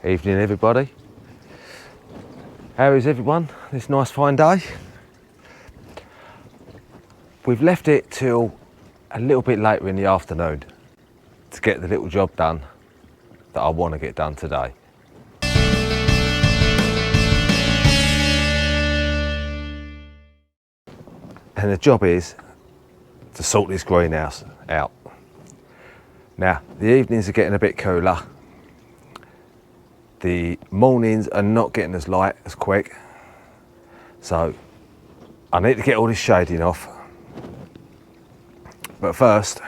Evening everybody. How is everyone this nice fine day? We've left it till a little bit later in the afternoon to get the little job done that I want to get done today. And the job is to sort this greenhouse out. Now, the evenings are getting a bit cooler. The mornings are not getting as light as quick. So I need to get all this shading off. But first,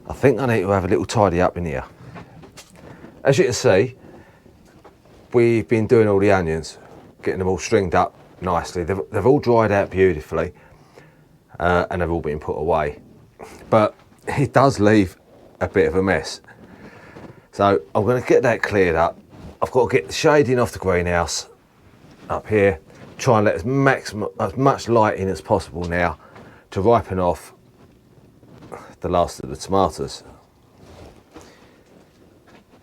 I think I need to have a little tidy up in here. As you can see, we've been doing all the onions, getting them all stringed up nicely. They've all dried out beautifully and they've all been put away. But it does leave a bit of a mess. So I'm going to get that cleared up. I've got to get the shading off the greenhouse up here, try and let as much light in as possible now to ripen off the last of the tomatoes.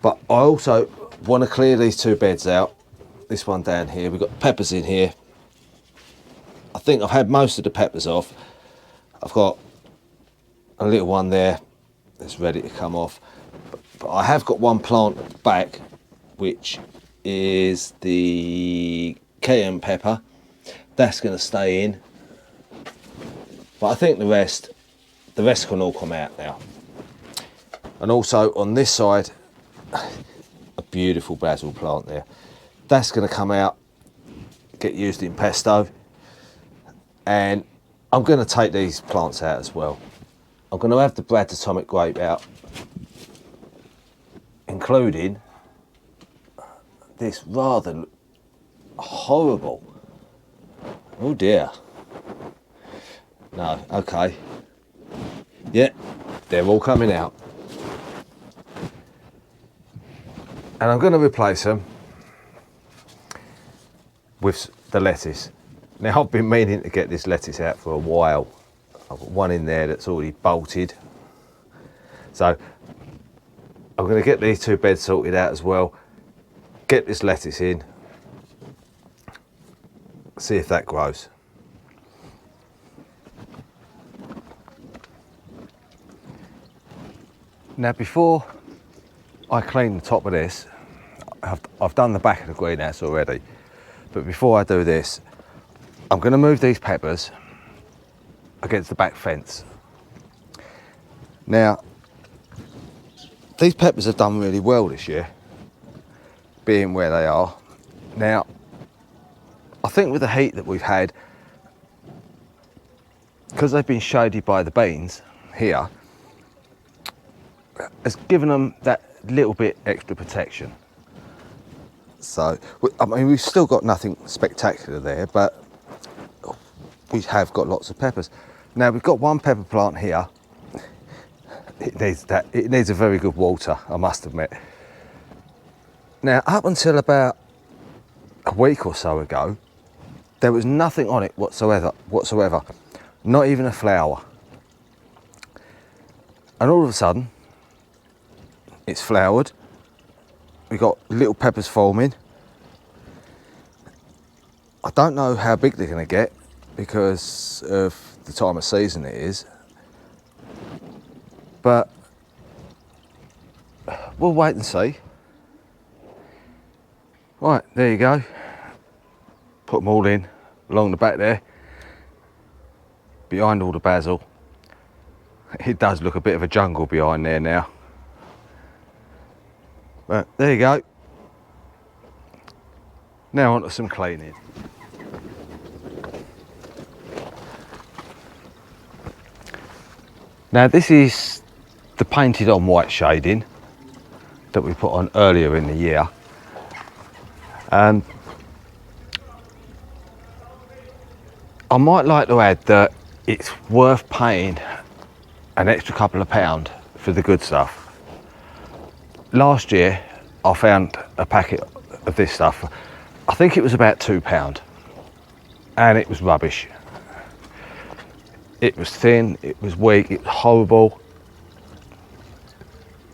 But I also want to clear these two beds out. This one down here, we've got peppers in here. I think I've had most of the peppers off. I've got a little one there that's ready to come off. But I have got one plant at the back, which is the cayenne pepper. That's going to stay in. But I think the rest can all come out now. And also on this side, a beautiful basil plant there. That's going to come out, get used in pesto. And I'm going to take these plants out as well. I'm going to have the Brad's Atomic Grape out, including this rather horrible, oh dear, no, okay, yeah, they're all coming out. And I'm going to replace them with the lettuce. Now, I've been meaning to get this lettuce out for a while. I've got one in there that's already bolted. So I'm going to get these two beds sorted out as well. Get this lettuce in. See if that grows. Now, before I clean the top of this, I've done the back of the greenhouse already. But before I do this, I'm going to move these peppers against the back fence. Now, these peppers have done really well this year, being where they are. Now, I think with the heat that we've had, because they've been shaded by the beans here, has given them that little bit extra protection. So, I mean, we've still got nothing spectacular there, but we have got lots of peppers. Now, we've got one pepper plant here. It needs a very good water, I must admit. Now, up until about a week or so ago, there was nothing on it whatsoever, not even a flower. And all of a sudden, it's flowered. We've got little peppers forming. I don't know how big they're going to get because of the time of season it is, but we'll wait and see. Right, there you go. Put them all in along the back there, behind all the basil. It does look a bit of a jungle behind there now, but there you go. Now on to some cleaning. Now, this is the painted on white shading that we put on earlier in the year. I might like to add that it's worth paying an extra couple of pound for the good stuff. Last year I found a packet of this stuff, I think it was about £2, and it was rubbish. It was thin, it was weak, it was horrible.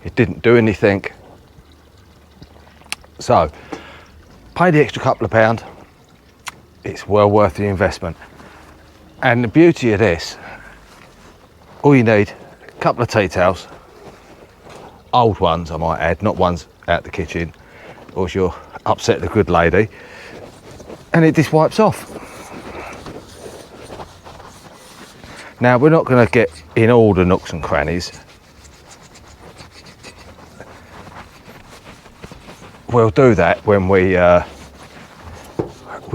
It didn't do anything. So, pay the extra couple of pound, it's well worth the investment. And the beauty of this, all you need, a couple of tea towels, old ones I might add, not ones out the kitchen, or else you'll upset the good lady, and it just wipes off. Now we're not going to get in all the nooks and crannies. We'll do that when we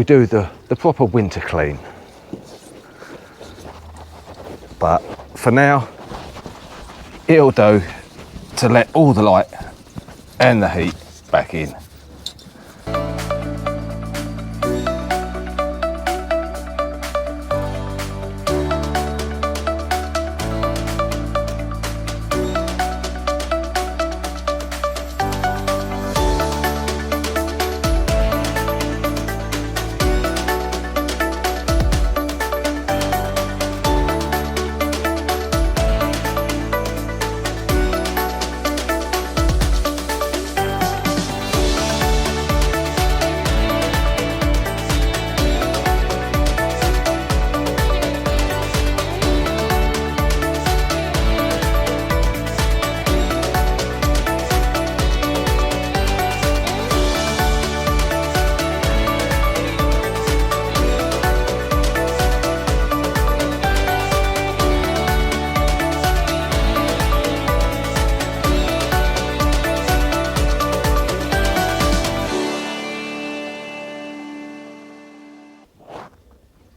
do the proper winter clean. But for now, it'll do to let all the light and the heat back in.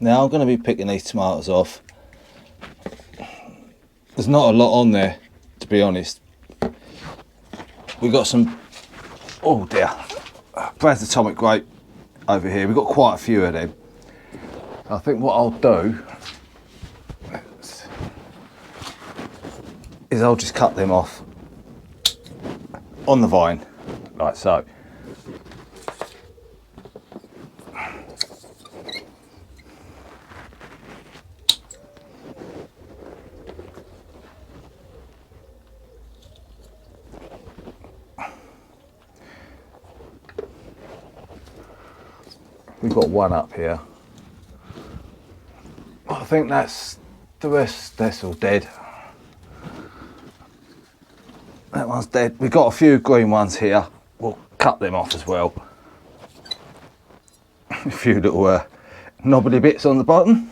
Now I'm going to be picking these tomatoes off. There's not a lot on there, to be honest. We've got some, oh dear, Brad's Atomic Grape over here. We've got quite a few of them. I think what I'll do is I'll just cut them off on the vine, like so. We've got one up here. I think that's the rest, that's all dead. That one's dead. We've got a few green ones here. We'll cut them off as well. A few little knobbly bits on the bottom.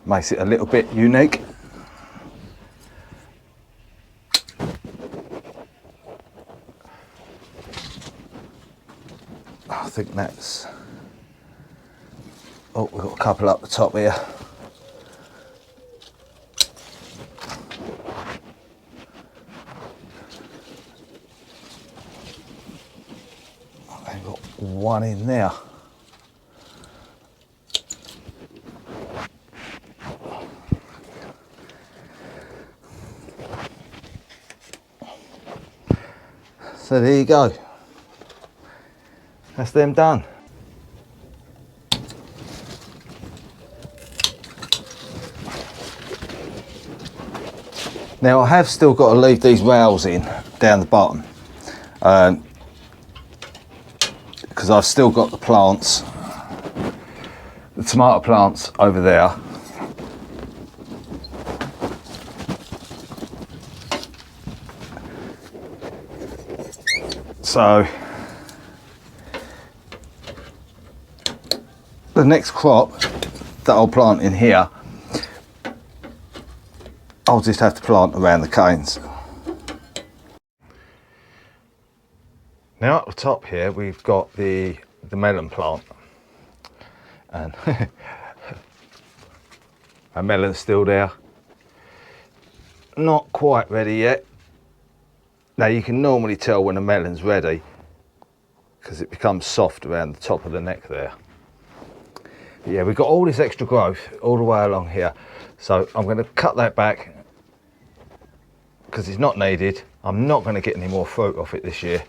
Makes it a little bit unique. I think that's, oh, we've got a couple up the top here. I've got one in there. So there you go. That's them done. Now I have still got to leave these rails in down the bottom because I've still got the plants, the tomato plants over there. So the next crop that I'll plant in here, I'll just have to plant around the canes. Now at the top here we've got the melon plant, and our melon's still there, not quite ready yet. Now you can normally tell when a melon's ready because it becomes soft around the top of the neck there. But yeah, we've got all this extra growth all the way along here, so I'm going to cut that back because it's not needed. I'm not going to get any more fruit off it this year.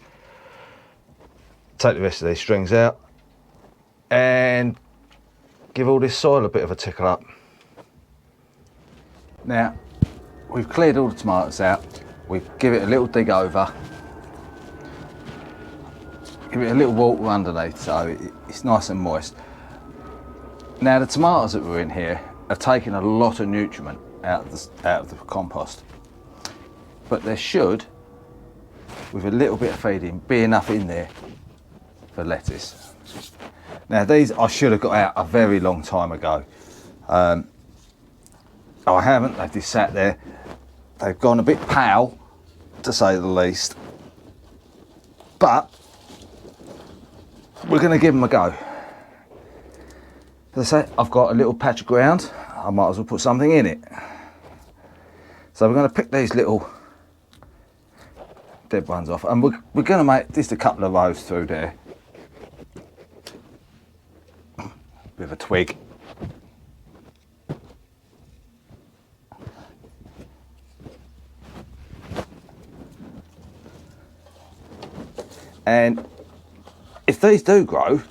Take the rest of these strings out and give all this soil a bit of a tickle up. Now we've cleared all the tomatoes out, we give it a little dig over, give it a little water underneath so it's nice and moist. Now the tomatoes that were in here have taken a lot of nutriment out of the compost, but there should, with a little bit of feeding, be enough in there for lettuce. Now these I should have got out a very long time ago. I haven't, they've just sat there. They've gone a bit pale, to say the least, but we're going to give them a go. As I say, I've got a little patch of ground, I might as well put something in it. So we're going to pick these little dead ones off, and we're going to make just a couple of rows through there with a twig. And if these do grow,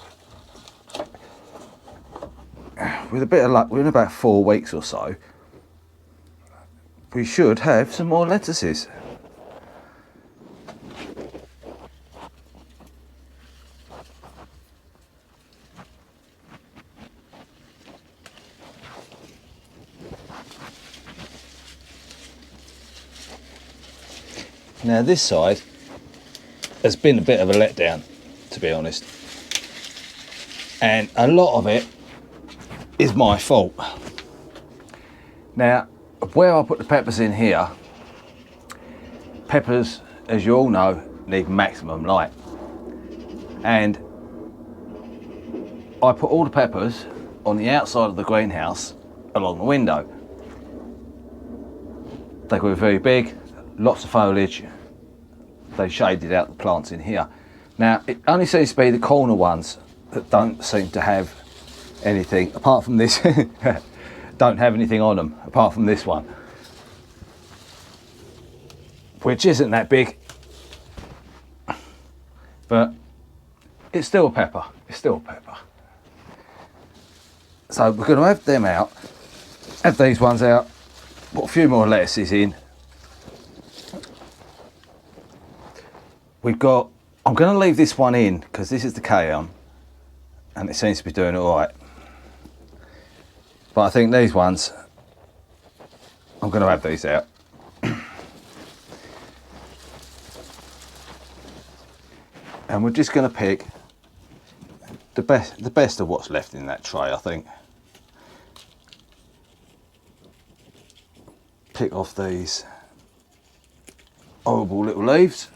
with a bit of luck, within about 4 weeks or so, we should have some more lettuces. Now this side has been a bit of a letdown, to be honest, and a lot of it is my fault. Now where I put the peppers in here, peppers, as you all know, need maximum light, and I put all the peppers on the outside of the greenhouse along the window. They grew very big, lots of foliage. They shaded out the plants in here. Now it only seems to be the corner ones that don't seem to have anything apart from this. Don't have anything on them apart from this one, which isn't that big, but it's still a pepper. It's still a pepper. So we're going to have them out, have these ones out, put a few more lettuces in. I'm going to leave this one in because this is the K-on and it seems to be doing all right. But I think these ones, I'm going to have these out. And we're just going to pick the best of what's left in that tray, I think. Pick off these horrible little leaves.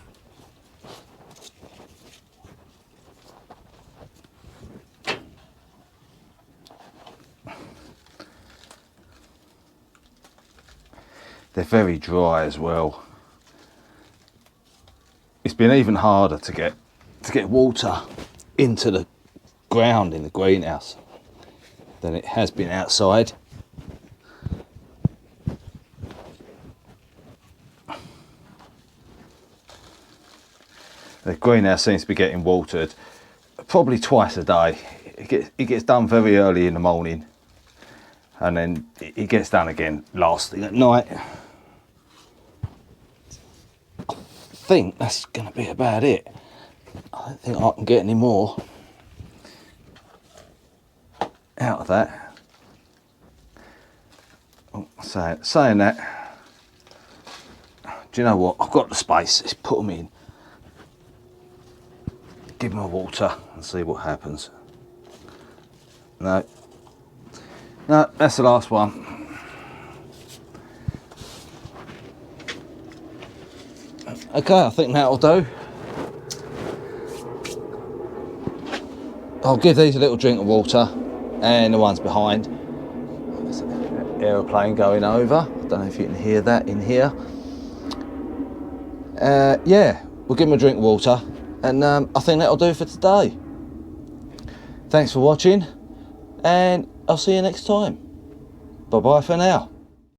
They're very dry as well. It's been even harder to get water into the ground in the greenhouse than it has been outside. The greenhouse seems to be getting watered probably twice a day. It gets done very early in the morning, and then it gets done again last thing at night. I think that's going to be about it. I don't think I can get any more out of that. Oh, saying that, do you know what? I've got the space. Let's put them in. Give them a water and see what happens. No, that's the last one. Okay, I think that'll do. I'll give these a little drink of water, and the ones behind. There's an aeroplane going over. I don't know if you can hear that in here. Yeah, we'll give them a drink of water, and I think that'll do for today. Thanks for watching, and I'll see you next time. Bye bye for now.